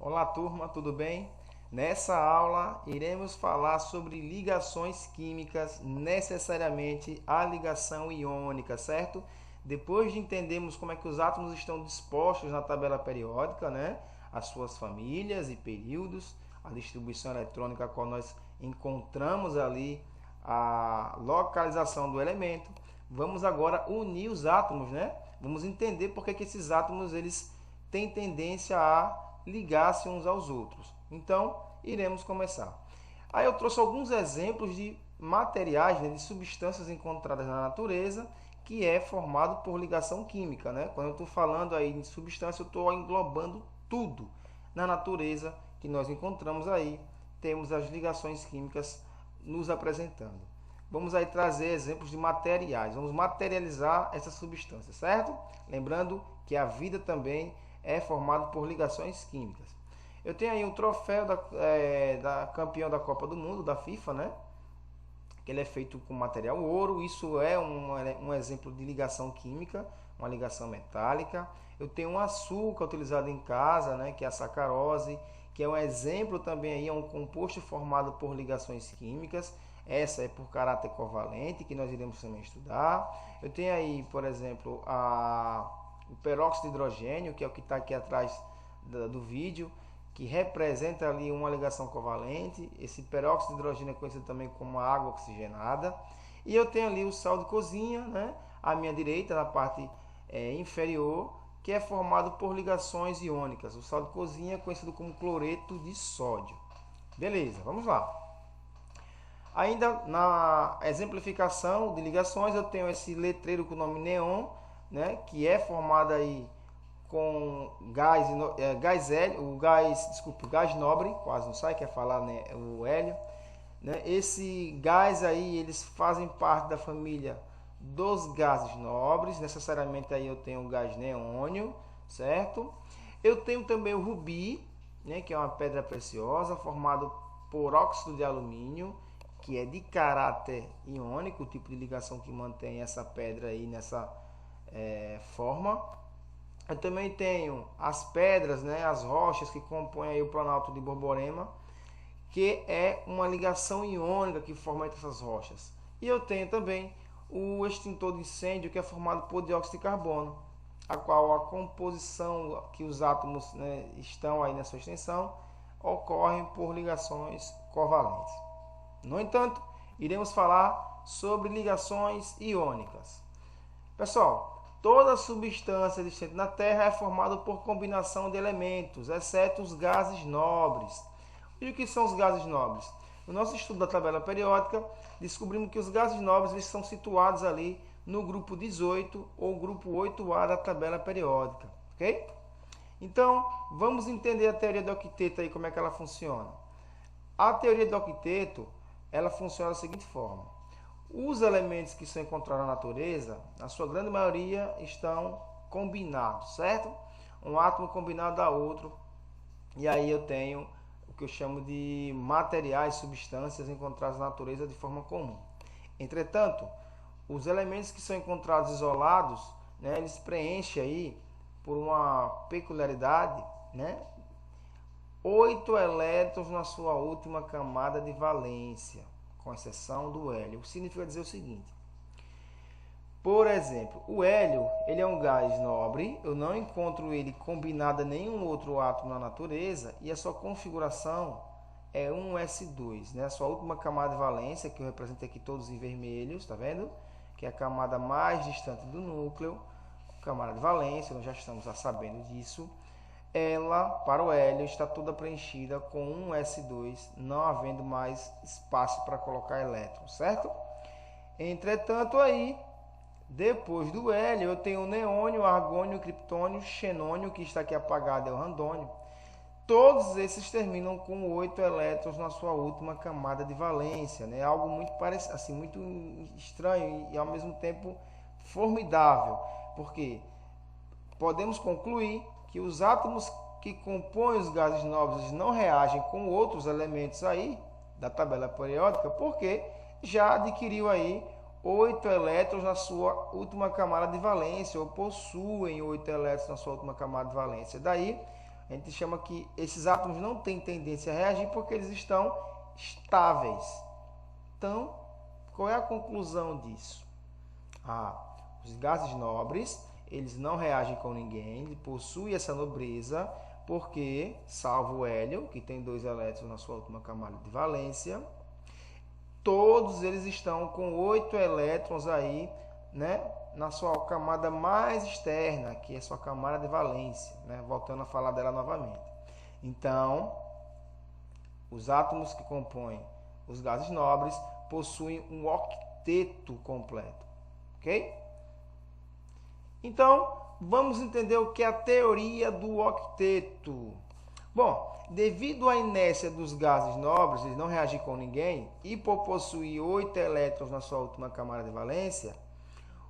Olá, turma, tudo bem? Nessa aula iremos falar sobre ligações químicas, necessariamente a ligação iônica, certo? Depois de entendermos como é que os átomos estão dispostos na tabela periódica, né? As suas famílias e períodos, a distribuição eletrônica a qual nós encontramos ali a localização do elemento, vamos agora unir os átomos, né? Vamos entender por que esses átomos eles têm tendência a ligar-se uns aos outros. Então, iremos começar. Aí eu trouxe alguns exemplos de materiais, né, de substâncias encontradas na natureza, que é formado por ligação química, né? Quando eu estou falando aí de substância, eu estou englobando tudo na natureza que nós encontramos aí. Temos as ligações químicas nos apresentando. Vamos aí trazer exemplos de materiais. Vamos materializar essas substâncias, certo? Lembrando que a vida também é formado por ligações químicas. Eu tenho aí um troféu da campeão da Copa do Mundo, da FIFA, né? Que ele é feito com material ouro. Isso é um exemplo de ligação química, uma ligação metálica. Eu tenho um açúcar utilizado em casa, né? Que é a sacarose, que é um exemplo também aí, é um composto formado por ligações químicas. Essa é por caráter covalente, que nós iremos também estudar. Eu tenho aí, por exemplo, o peróxido de hidrogênio, que é o que está aqui atrás do vídeo, que representa ali uma ligação covalente. Esse peróxido de hidrogênio é conhecido também como água oxigenada. E eu tenho ali o sal de cozinha, né, à minha direita, na parte inferior, que é formado por ligações iônicas. O sal de cozinha é conhecido como cloreto de sódio. Beleza, vamos lá. Ainda na exemplificação de ligações, eu tenho esse letreiro com o nome neon, né, que é formado aí com o gás nobre, quase não sai, quer falar, né, o hélio, né? Esse gás aí, eles fazem parte da família dos gases nobres. Necessariamente aí eu tenho o gás neônio, certo? Eu tenho também o rubi, né, que é uma pedra preciosa formado por óxido de alumínio, que é de caráter iônico, o tipo de ligação que mantém essa pedra aí nessa forma. Eu também tenho as pedras, né, as rochas que compõem aí o Planalto de Borborema, que é uma ligação iônica que forma entre essas rochas. E eu tenho também o extintor de incêndio, que é formado por dióxido de carbono, a qual a composição que os átomos, né, estão aí na sua extensão ocorre por ligações covalentes. No entanto, iremos falar sobre ligações iônicas. Pessoal, toda substância existente na Terra é formada por combinação de elementos, exceto os gases nobres. E o que são os gases nobres? No nosso estudo da tabela periódica, descobrimos que os gases nobres eles são situados ali no grupo 18 ou grupo 8A da tabela periódica, ok? Então, vamos entender a teoria do octeto aí, como é que ela funciona. A teoria do octeto, ela funciona da seguinte forma. Os elementos que são encontrados na natureza, na sua grande maioria, estão combinados, certo? Um átomo combinado a outro. E aí eu tenho o que eu chamo de materiais, substâncias encontradas na natureza de forma comum. Entretanto, os elementos que são encontrados isolados, né, eles preenchem aí, por uma peculiaridade, né, 8 elétrons na sua última camada de valência, com exceção do hélio. O que significa dizer o seguinte: por exemplo, o hélio ele é um gás nobre, eu não encontro ele combinado a nenhum outro átomo na natureza, e a sua configuração é 1s2, né? A sua última camada de valência, que eu represento aqui todos em vermelhos, tá vendo? Que é a camada mais distante do núcleo, camada de valência, nós já estamos sabendo disso. Ela, para o hélio, está toda preenchida com 1s2, não havendo mais espaço para colocar elétrons, certo? Entretanto, aí, depois do hélio, eu tenho o neônio, argônio, criptônio, xenônio, que está aqui apagado, é o randônio. Todos esses terminam com 8 elétrons na sua última camada de valência, né? Algo muito parecido, assim, muito estranho e ao mesmo tempo formidável, porque podemos concluir que os átomos que compõem os gases nobres não reagem com outros elementos aí da tabela periódica, porque já adquiriu aí 8 elétrons na sua última camada de valência, ou possuem 8 elétrons na sua última camada de valência. Daí A gente chama que esses átomos não têm tendência a reagir porque eles estão estáveis. Então, qual é a conclusão disso? Os gases nobres, eles não reagem com ninguém, ele possui essa nobreza, porque, salvo o hélio, que tem 2 elétrons na sua última camada de valência, todos eles estão com 8 elétrons aí, né, na sua camada mais externa, que é a sua camada de valência, né, voltando a falar dela novamente. Então, os átomos que compõem os gases nobres possuem um octeto completo, ok? Então, vamos entender o que é a teoria do octeto. Bom, devido à inércia dos gases nobres, eles não reagem com ninguém, e por possuir 8 elétrons na sua última camada de valência,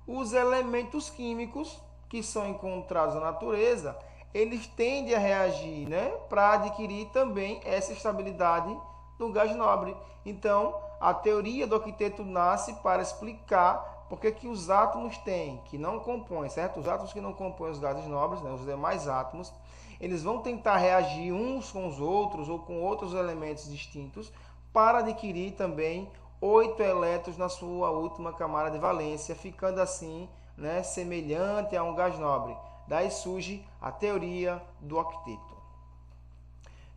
os elementos químicos que são encontrados na natureza, eles tendem a reagir, né, para adquirir também essa estabilidade do gás nobre. Então, a teoria do octeto nasce para explicar por que os átomos que não compõem, certo? Os átomos que não compõem os gases nobres, né, os demais átomos, eles vão tentar reagir uns com os outros ou com outros elementos distintos para adquirir também 8 elétrons na sua última camada de valência, ficando assim, né, semelhante a um gás nobre. Daí surge a teoria do octeto.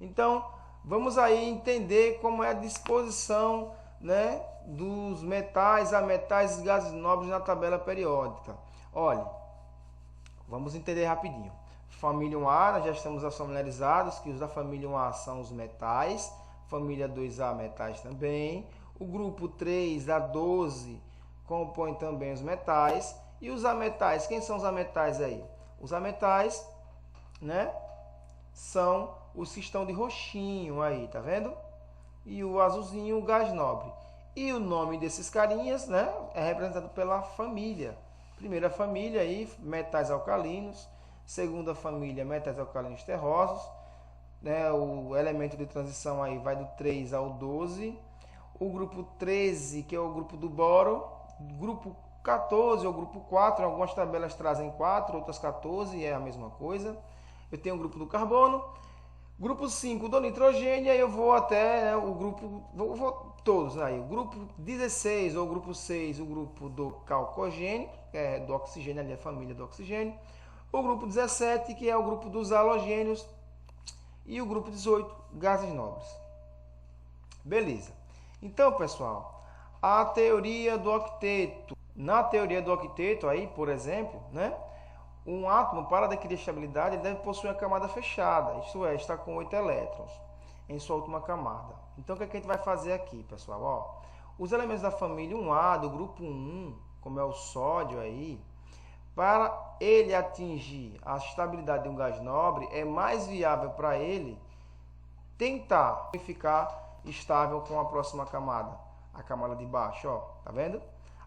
Então, vamos aí entender como é a disposição, né, dos metais, ametais e gases nobres na tabela periódica. Olha, vamos entender rapidinho. Família 1A, nós já estamos familiarizados que os da família 1A são os metais, família 2A, metais também. O grupo 3 a 12 compõe também os metais. E os ametais, quem são os ametais aí? Os ametais, né, são os que estão de roxinho aí, tá vendo? E o azulzinho, o gás nobre. E o nome desses carinhas, né, é representado pela família. Primeira família aí, metais alcalinos. Segunda família, metais alcalinos terrosos. Né, o elemento de transição aí vai do 3 ao 12. O grupo 13, que é o grupo do boro. Grupo 14 ou grupo 4, algumas tabelas trazem 4, outras 14, é a mesma coisa. Eu tenho o grupo do carbono. Grupo 5 do nitrogênio, e aí eu vou até, né, o grupo, vou todos aí. O grupo 16 ou grupo 6, o grupo do calcogênio, do oxigênio, ali a família do oxigênio. O grupo 17, que é o grupo dos halogênios. E o grupo 18, gases nobres. Beleza. Então, pessoal, a teoria do octeto. Na teoria do octeto, aí, por exemplo, né, um átomo, para adquirir estabilidade, ele deve possuir uma camada fechada, isto é, está com 8 elétrons em sua última camada. Então, o que a gente vai fazer aqui, pessoal? Ó, os elementos da família 1A, do grupo 1, como é o sódio aí, para ele atingir a estabilidade de um gás nobre, é mais viável para ele tentar ficar estável com a próxima camada, a camada de baixo, ó, tá vendo?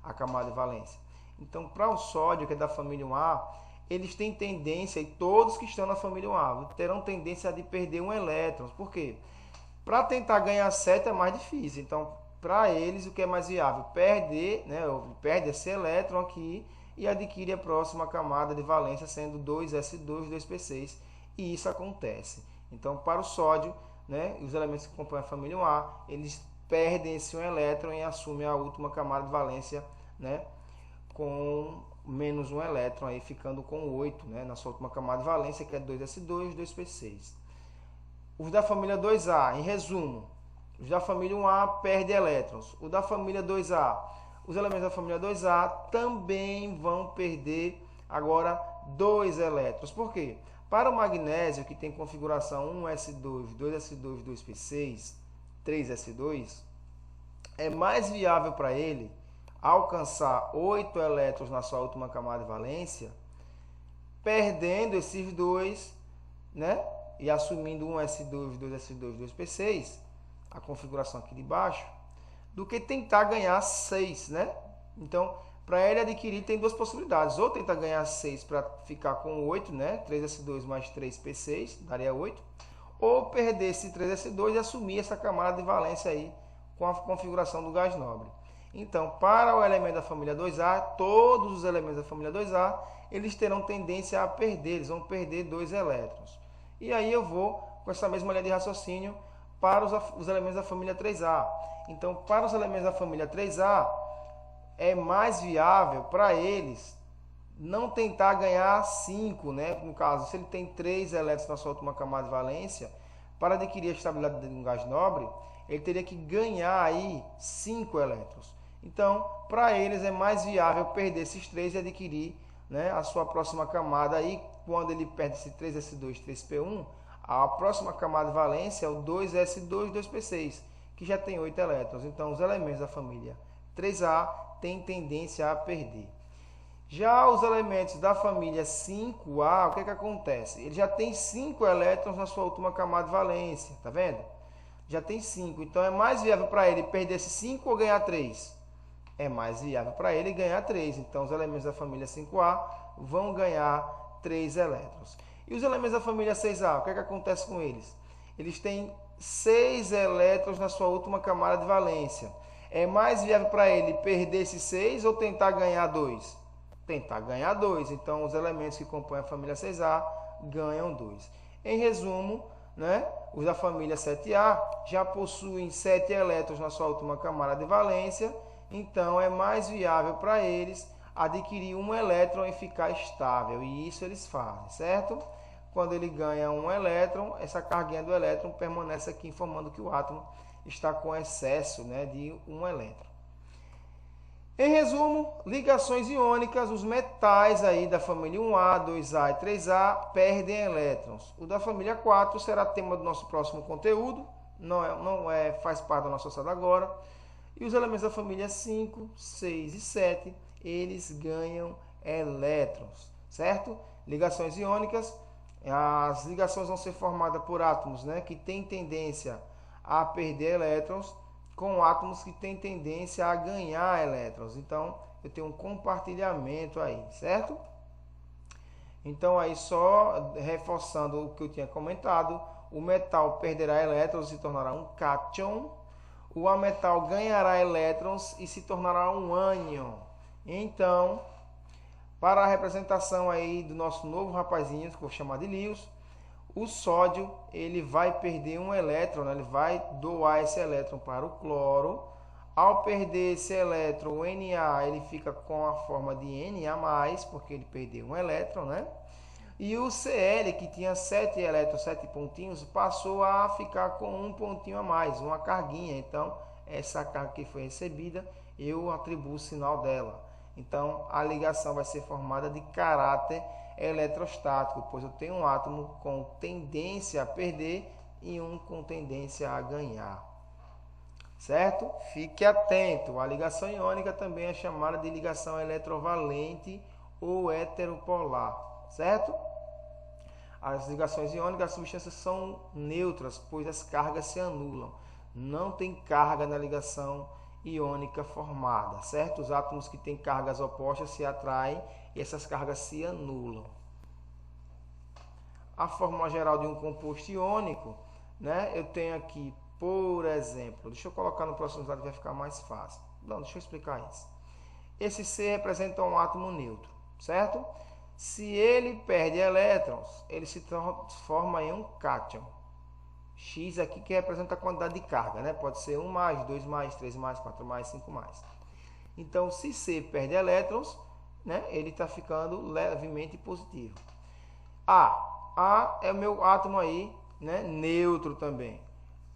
A camada de valência. Então, para o sódio, que é da família 1A, eles têm tendência, e todos que estão na família 1A terão tendência de perder um elétron. Por quê? Para tentar ganhar 7 é mais difícil. Então, para eles, o que é mais viável? Perder, né, perde esse elétron aqui e adquire a próxima camada de valência, sendo 2s2, 2p6. E isso acontece. Então, para o sódio, né, os elementos que compõem a família 1A, eles perdem esse um elétron e assumem a última camada de valência, né, com menos um elétron, aí ficando com 8, né, na sua última camada de valência, que é 2s2, 2p6. Os da família 2A, em resumo, os da família 1A perdem elétrons. O da família 2A, os elementos da família 2A também vão perder agora 2 elétrons. Por quê? Para o magnésio, que tem configuração 1s2, 2s2, 2p6, 3s2, é mais viável para ele alcançar 8 elétrons na sua última camada de valência, perdendo esses dois, né, e assumindo 1s2, 2s2, 2p6, a configuração aqui de baixo, do que tentar ganhar 6, né? Então, para ele adquirir, tem duas possibilidades. Ou tentar ganhar 6 para ficar com 8, né? 3s2 mais 3p6, daria 8. Ou perder esse 3s2 e assumir essa camada de valência aí com a configuração do gás nobre. Então, para o elemento da família 2A, todos os elementos da família 2A, eles terão tendência a perder, eles vão perder 2 elétrons. E aí eu vou com essa mesma linha de raciocínio para os elementos da família 3A. Então, para os elementos da família 3A, é mais viável para eles não tentar ganhar 5, né? No caso, se ele tem 3 elétrons na sua última camada de valência, para adquirir a estabilidade de um gás nobre, ele teria que ganhar aí 5 elétrons. Então, para eles é mais viável perder esses 3 e adquirir, né, a sua próxima camada. Aí, quando ele perde esse 3s2, 3p1, a próxima camada de valência é o 2s2, 2p6, que já tem 8 elétrons. Então, os elementos da família 3A têm tendência a perder. Já os elementos da família 5A, o que acontece? Ele já tem 5 elétrons na sua última camada de valência, tá vendo? Já tem 5, então é mais viável para ele perder esses 5 ou ganhar 3? É mais viável para ele ganhar 3. Então, os elementos da família 5A vão ganhar 3 elétrons. E os elementos da família 6A, o que acontece com eles? Eles têm 6 elétrons na sua última camada de valência. É mais viável para ele perder esses 6 ou tentar ganhar 2? Tentar ganhar 2. Então, os elementos que compõem a família 6A ganham 2. Em resumo, né, os da família 7A já possuem 7 elétrons na sua última camada de valência. Então, é mais viável para eles adquirir um elétron e ficar estável. E isso eles fazem, certo? Quando ele ganha um elétron, essa carguinha do elétron permanece aqui, informando que o átomo está com excesso, né, de um elétron. Em resumo, ligações iônicas, os metais aí da família 1A, 2A e 3A perdem elétrons. O da família 4 será tema do nosso próximo conteúdo, faz parte da nossa associada agora. E os elementos da família 5, 6 e 7, eles ganham elétrons, certo? Ligações iônicas, as ligações vão ser formadas por átomos, né, que têm tendência a perder elétrons, com átomos que têm tendência a ganhar elétrons. Então, eu tenho um compartilhamento aí, certo? Então, aí só reforçando o que eu tinha comentado, o metal perderá elétrons e se tornará um cátion. O ametal ganhará elétrons e se tornará um ânion. Então, para a representação aí do nosso novo rapazinho, que eu vou chamar de Lewis, o sódio ele vai perder um elétron, né? Ele vai doar esse elétron para o cloro. Ao perder esse elétron, o Na ele fica com a forma de Na+, porque ele perdeu um elétron, né? E o Cl, que tinha 7 elétrons, 7 pontinhos, passou a ficar com um pontinho a mais, uma carguinha. Então, essa carga que foi recebida, eu atribuo o sinal dela. Então, a ligação vai ser formada de caráter eletrostático, pois eu tenho um átomo com tendência a perder e um com tendência a ganhar. Certo? Fique atento. A ligação iônica também é chamada de ligação eletrovalente ou heteropolar. Certo? As ligações iônicas, as substâncias são neutras, pois as cargas se anulam. Não tem carga na ligação iônica formada, certo? Os átomos que têm cargas opostas se atraem e essas cargas se anulam. A fórmula geral de um composto iônico, né? Eu tenho aqui, por exemplo, deixa eu colocar no próximo slide que vai ficar mais fácil. Não, deixa eu explicar isso. Esse C representa um átomo neutro, certo? Se ele perde elétrons, ele se transforma em um cátion. X aqui que representa a quantidade de carga, né? Pode ser 1 mais, 2 mais, 3 mais, 4 mais, 5 mais. Então, se C perde elétrons, né, ele está ficando levemente positivo. A é o meu átomo aí, né, neutro também.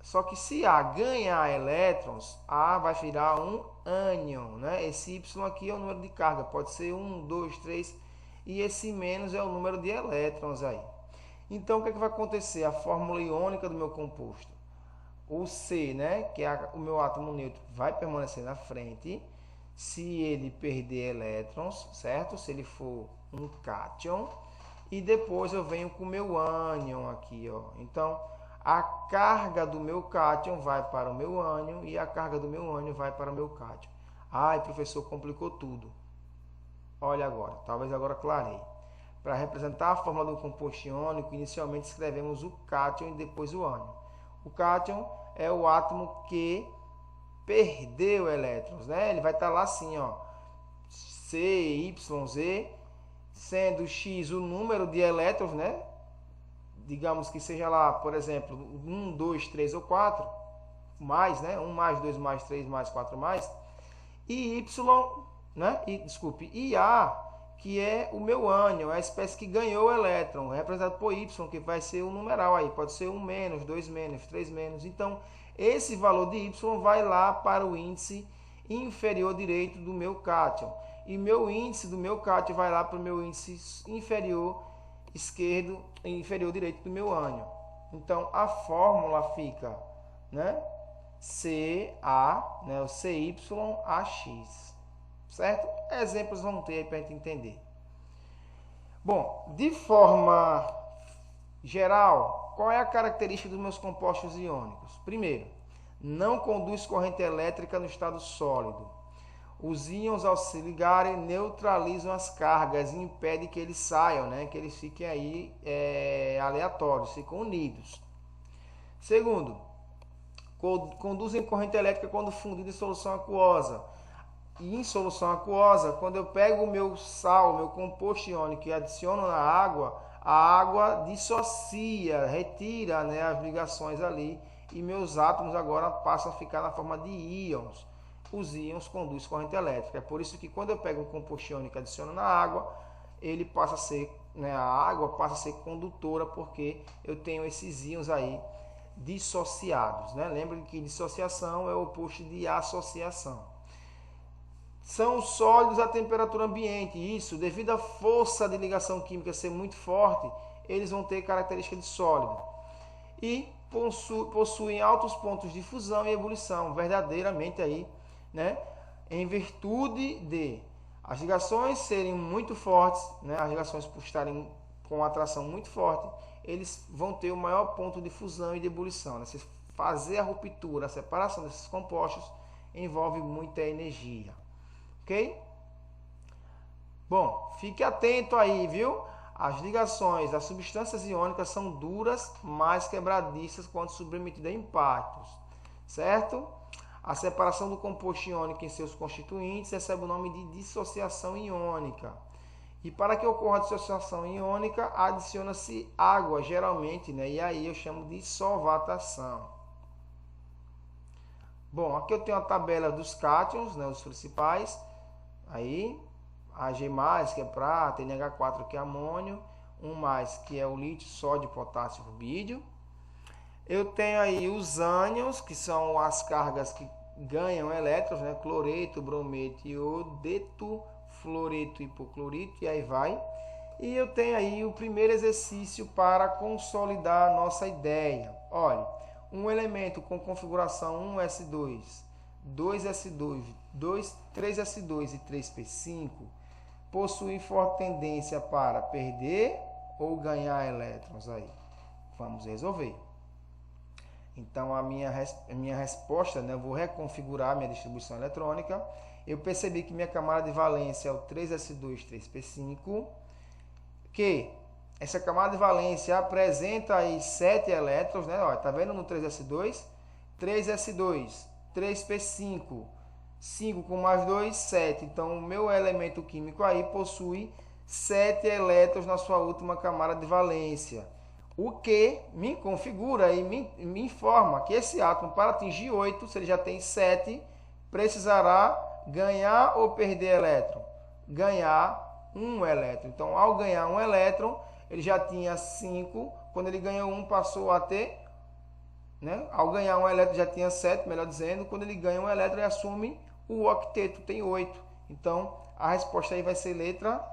Só que se A ganhar elétrons, A vai virar um ânion, né? Esse Y aqui é o número de carga, pode ser 1, 2, 3, e esse menos é o número de elétrons aí. Então, o que vai acontecer? A fórmula iônica do meu composto, o C, né, que é o meu átomo neutro, vai permanecer na frente se ele perder elétrons, certo? Se ele for um cátion. E depois eu venho com o meu ânion aqui, ó. Então, a carga do meu cátion vai para o meu ânion e a carga do meu ânion vai para o meu cátion. Ai, professor, complicou tudo. Olha agora, talvez agora clarei. Para representar a fórmula do composto iônico, inicialmente escrevemos o cátion e depois o ânion. O cátion é o átomo que perdeu elétrons, né? Ele vai estar lá assim, ó, C, Y, Z, sendo X o número de elétrons, né, digamos que seja lá, por exemplo, 1, 2, 3 ou 4, mais, né? 1 mais, 2 mais, 3 mais, 4 mais, e Y, né? E A, que é o meu ânion, é a espécie que ganhou o elétron, representado por Y, que vai ser o numeral aí, pode ser 1 menos, 2 menos, 3 menos. Então, esse valor de Y vai lá para o índice inferior direito do meu cátion. E meu índice do meu cátion vai lá para o meu índice inferior esquerdo, inferior direito do meu ânion. Então, a fórmula fica, né? CA, né? O CYAX. Certo? Exemplos vão ter aí para a gente entender. Bom, de forma geral, qual é a característica dos meus compostos iônicos? Primeiro, não conduz corrente elétrica no estado sólido. Os íons, ao se ligarem, neutralizam as cargas e impedem que eles saiam, né? Que eles fiquem aí aleatórios, ficam unidos. Segundo, conduzem corrente elétrica quando fundido em solução aquosa. E em solução aquosa, quando eu pego o meu sal, meu composto iônico e adiciono na água, a água dissocia, retira, né, as ligações ali e meus átomos agora passam a ficar na forma de íons. Os íons conduzem corrente elétrica. É por isso que quando eu pego um composto iônico e adiciono na água, ele passa a ser, né, a água passa a ser condutora, porque eu tenho esses íons aí dissociados, né? Lembrem que dissociação é o oposto de associação. São sólidos à temperatura ambiente. Isso, devido à força de ligação química ser muito forte, eles vão ter característica de sólido. E possuem altos pontos de fusão e ebulição, verdadeiramente aí, né? Em virtude de as ligações serem muito fortes, né? As ligações por estarem com atração muito forte, eles vão ter o maior ponto de fusão e de ebulição, né? Se fazer a ruptura, a separação desses compostos, envolve muita energia. Ok? Bom, fique atento aí, viu? As ligações das substâncias iônicas são duras, mas quebradiças quando submetidas a impactos, certo? A separação do composto iônico em seus constituintes recebe o nome de dissociação iônica. E para que ocorra a dissociação iônica, adiciona-se água, geralmente, né? E aí eu chamo de solvatação. Bom, aqui eu tenho a tabela dos cátions, né? Os principais. Aí, Ag+, que é prata, NH4, que é amônio, 1+, que é o lítio, sódio, potássio, rubídio. Eu tenho aí os ânions, que são as cargas que ganham elétrons, né? Cloreto, brometo, iodeto, fluoreto, hipoclorito, e aí vai. E eu tenho aí o primeiro exercício para consolidar a nossa ideia. Olha, um elemento com configuração 1s2, 2s2, 3s2 e 3p5 possui forte tendência para perder ou ganhar elétrons aí. Vamos resolver. Então, a minha resposta, né, eu vou reconfigurar a minha distribuição eletrônica. Eu percebi que minha camada de valência é o 3s2, 3p5, que essa camada de valência apresenta aí 7 elétrons, né? Ó, tá vendo no 3s2? 3s2, 3p5, 5 com mais 2, 7. Então, o meu elemento químico aí possui 7 elétrons na sua última camada de valência. O que me configura e me informa que esse átomo, para atingir 8, se ele já tem 7, precisará ganhar ou perder elétron? Ganhar um elétron. Então, ao ganhar um elétron, ele já tinha 5. Quando ele ganhou 1, passou a ter, né? Ao ganhar um elétron, já tinha 7, melhor dizendo. Quando ele ganha um elétron, ele assume o octeto, tem 8. Então, a resposta aí vai ser letra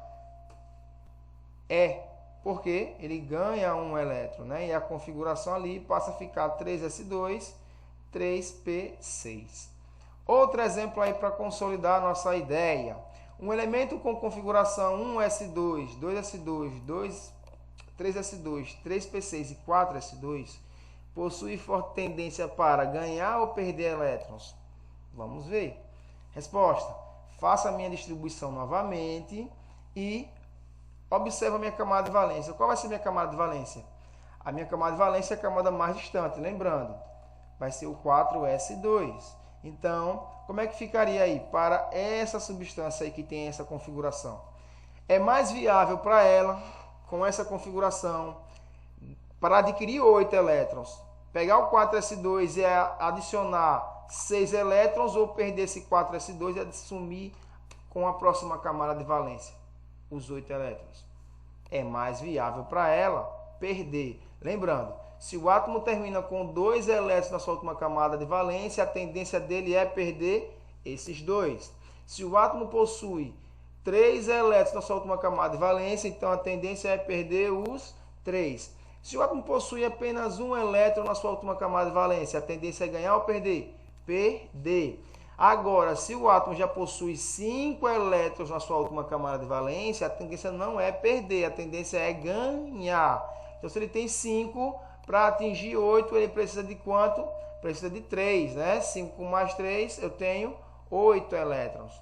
E, porque ele ganha um elétron, né? E a configuração ali passa a ficar 3s2, 3p6. Outro exemplo aí para consolidar a nossa ideia. Um elemento com configuração 1s2, 2s2, 3s2, 3p6 e 4s2 possui forte tendência para ganhar ou perder elétrons? Vamos ver. Resposta. Faça a minha distribuição novamente e observa a minha camada de valência. Qual vai ser a minha camada de valência? A minha camada de valência é a camada mais distante, lembrando. Vai ser o 4s2. Então, como é que ficaria aí para essa substância aí que tem essa configuração? É mais viável para ela, com essa configuração, para adquirir 8 elétrons, pegar o 4s2 e adicionar 6 elétrons ou perder esse 4s2 e assumir com a próxima camada de valência os 8 elétrons. É mais viável para ela perder. Lembrando, se o átomo termina com 2 elétrons na sua última camada de valência, a tendência dele é perder esses 2. Se o átomo possui 3 elétrons na sua última camada de valência, então a tendência é perder os 3. Se o átomo possui apenas 1 elétron na sua última camada de valência, a tendência é ganhar ou perder? Perder. Agora, se o átomo já possui 5 elétrons na sua última camada de valência, a tendência não é perder, a tendência é ganhar. Então, se ele tem 5, para atingir 8, ele precisa de quanto? Precisa de 3, né? 5 com mais 3, eu tenho 8 elétrons.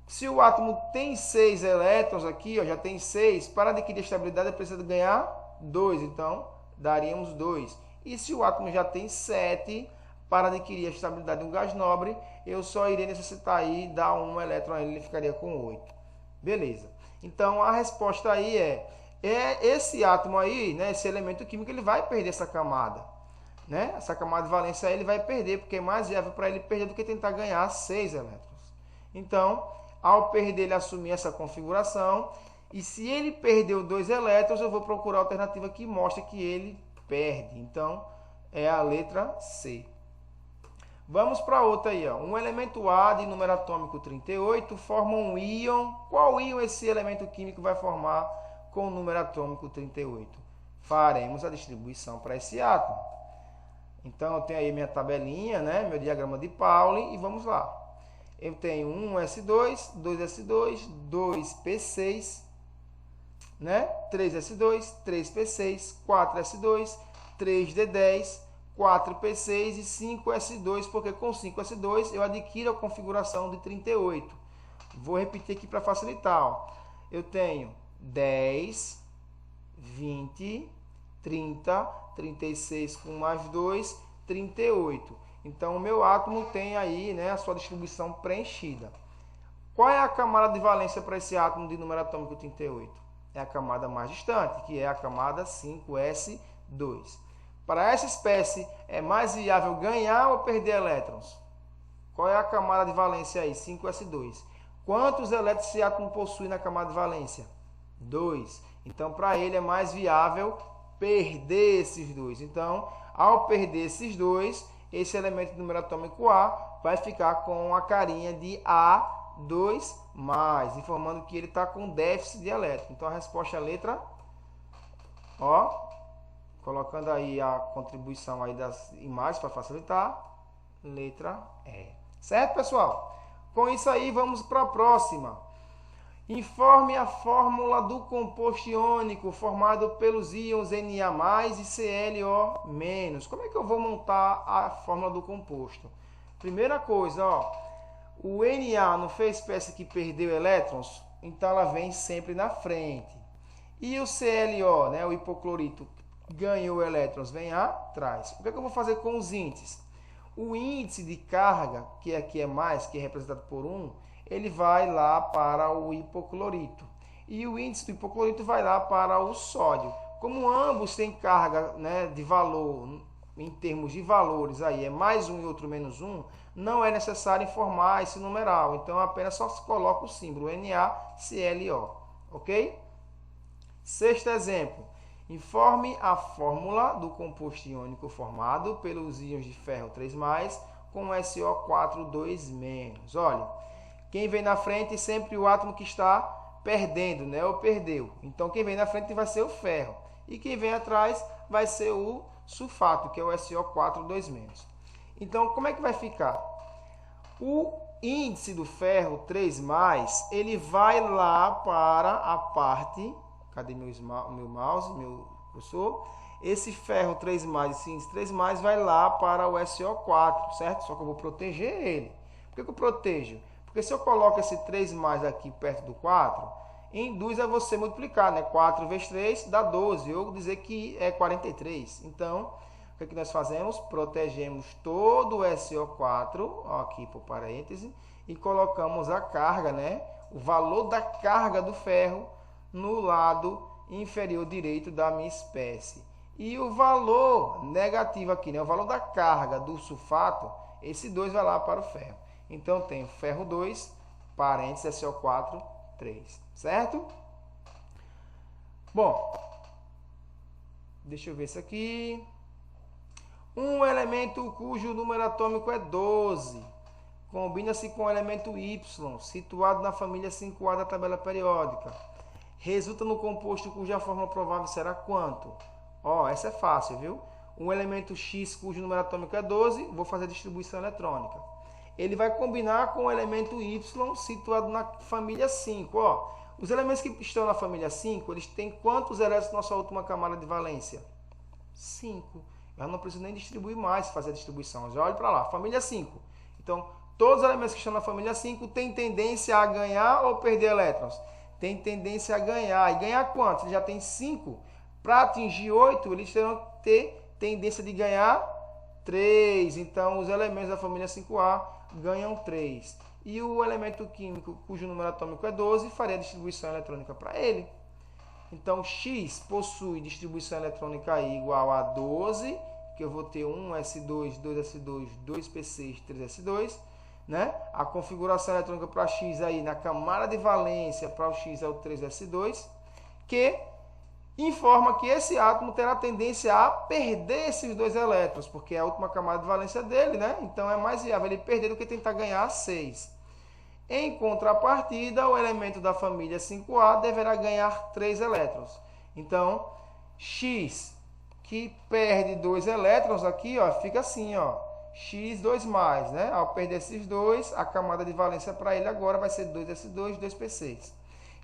Se o átomo tem 6 elétrons aqui, ó, já tem 6, para adquirir estabilidade, ele precisa ganhar 2, então daríamos 2. E se o átomo já tem 7, para adquirir a estabilidade de um gás nobre, eu só iria necessitar aí dar 1 elétron a ele, ele ficaria com 8. Beleza. Então a resposta aí é esse átomo aí, né, esse elemento químico, ele vai perder essa camada. Né? Essa camada de valência aí ele vai perder, porque é mais viável para ele perder do que tentar ganhar 6 elétrons. Então, ao perder, ele assumir essa configuração. E se ele perdeu 2 elétrons, eu vou procurar a alternativa que mostra que ele perde. Então, é a letra C. Vamos para outra aí. Ó. Um elemento A de número atômico 38 forma um íon. Qual íon esse elemento químico vai formar com o número atômico 38? Faremos a distribuição para esse átomo. Então, eu tenho aí minha tabelinha, né? Meu diagrama de Pauli, e vamos lá. Eu tenho 1s2, 2s2, 2p6, né? 3s2, 3p6, 4s2, 3d10, 4p6 e 5s2, porque com 5s2 eu adquiro a configuração de 38. Vou repetir aqui para facilitar. Ó. Eu tenho 10, 20, 30, 36 com mais 2, 38. Então, o meu átomo tem aí, né, a sua distribuição preenchida. Qual é a camada de valência para esse átomo de número atômico 38? É a camada mais distante, que é a camada 5s2. Para essa espécie, é mais viável ganhar ou perder elétrons? Qual é a camada de valência aí? 5s2. Quantos elétrons esse átomo possui na camada de valência? 2. Então, para ele é mais viável perder esses 2. Então, ao perder esses 2, esse elemento de número atômico A vai ficar com a carinha de A2+, informando que ele está com déficit de elétrons. Então, a resposta é a letra, ó, colocando aí a contribuição aí das imagens para facilitar, letra E. Certo, pessoal? Com isso aí, vamos para a próxima. Informe a fórmula do composto iônico formado pelos íons Na+, e ClO-. Como é que eu vou montar a fórmula do composto? Primeira coisa, ó, o Na não foi a espécie que perdeu elétrons, então ela vem sempre na frente. E o ClO, né, o hipoclorito, ganhou elétrons, vem atrás. O que é que eu vou fazer com os índices? O índice de carga, que aqui é mais, que é representado por 1, ele vai lá para o hipoclorito. E o índice do hipoclorito vai lá para o sódio. Como ambos têm carga, né, de valor, em termos de valores, aí é mais 1 e outro menos 1, não é necessário informar esse numeral. Então, apenas só se coloca o símbolo NaClO. Ok? Sexto exemplo. Informe a fórmula do composto iônico formado pelos íons de ferro 3+, com SO4 2-. Olha, quem vem na frente sempre o átomo que está perdendo, né? Ou perdeu. Então, quem vem na frente vai ser o ferro. E quem vem atrás vai ser o sulfato, que é o SO4 2-. Então, como é que vai ficar? O índice do ferro 3+, ele vai lá para a parte... Cadê meu mouse, meu cursor? Esse ferro 3+, esse índice 3+, vai lá para o SO4, certo? Só que eu vou proteger ele. Por que eu protejo? Porque se eu coloco esse 3+ aqui perto do 4, induz a você multiplicar, né? 4 vezes 3 dá 12, ou dizer que é 43. Então, o que é que nós fazemos? Protegemos todo o SO4, ó, aqui por parêntese, e colocamos a carga, né? O valor da carga do ferro no lado inferior direito da minha espécie. E o valor negativo aqui, né? O valor da carga do sulfato, esse 2 vai lá para o ferro. Então, eu tenho ferro 2, parênteses, SO4, 3. Certo? Bom, deixa eu ver isso aqui. Um elemento cujo número atômico é 12 combina-se com o elemento Y, situado na família 5A da tabela periódica. Resulta no composto cuja fórmula provável será quanto? Ó, essa é fácil, viu? Um elemento X cujo número atômico é 12, vou fazer a distribuição eletrônica. Ele vai combinar com o elemento Y situado na família 5. Ó, os elementos que estão na família 5, eles têm quantos elétrons na sua última camada de valência? 5. Eu não preciso nem distribuir mais, fazer a distribuição. Já olhe para lá, família 5. Então, todos os elementos que estão na família 5 têm tendência a ganhar ou perder elétrons? Tem tendência a ganhar. E ganhar quantos? Ele já tem 5. Para atingir 8, eles terão que ter tendência de ganhar 3. Então, os elementos da família 5A ganham 3. E o elemento químico, cujo número atômico é 12, faria a distribuição eletrônica para ele. Então, X possui distribuição eletrônica igual a 12, que eu vou ter 1s2, 2s2, 2p6, 3s2. Né? A configuração eletrônica para X aí na camada de valência para o X é o 3s2, que informa que esse átomo terá tendência a perder esses 2 elétrons, porque é a última camada de valência dele, né? Então é mais viável ele perder do que tentar ganhar 6. Em contrapartida, o elemento da família 5A deverá ganhar 3 elétrons. Então, X, que perde 2 elétrons aqui, ó, fica assim, ó, X2+, né? Ao perder esses 2, a camada de valência para ele agora vai ser 2s2, 2p6.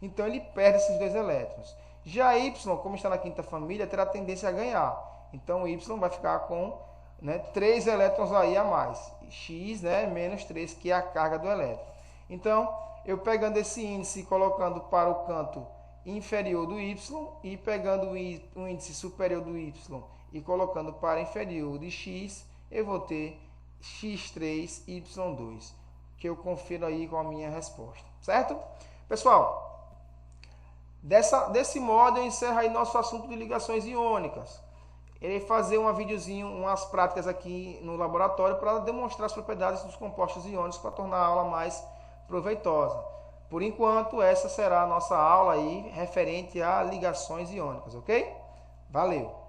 Então, ele perde esses 2 elétrons. Já Y, como está na quinta família, terá tendência a ganhar. Então, Y vai ficar com, né, 3 elétrons aí a mais. X, né, menos 3, que é a carga do elétron. Então, eu pegando esse índice e colocando para o canto inferior do Y e pegando o índice superior do Y e colocando para inferior de X, eu vou ter X3, Y2, que eu confiro aí com a minha resposta. Certo? Pessoal, desse modo eu encerro aí nosso assunto de ligações iônicas. Irei fazer um videozinho, umas práticas aqui no laboratório para demonstrar as propriedades dos compostos iônicos para tornar a aula mais proveitosa. Por enquanto, essa será a nossa aula aí referente a ligações iônicas, ok? Valeu!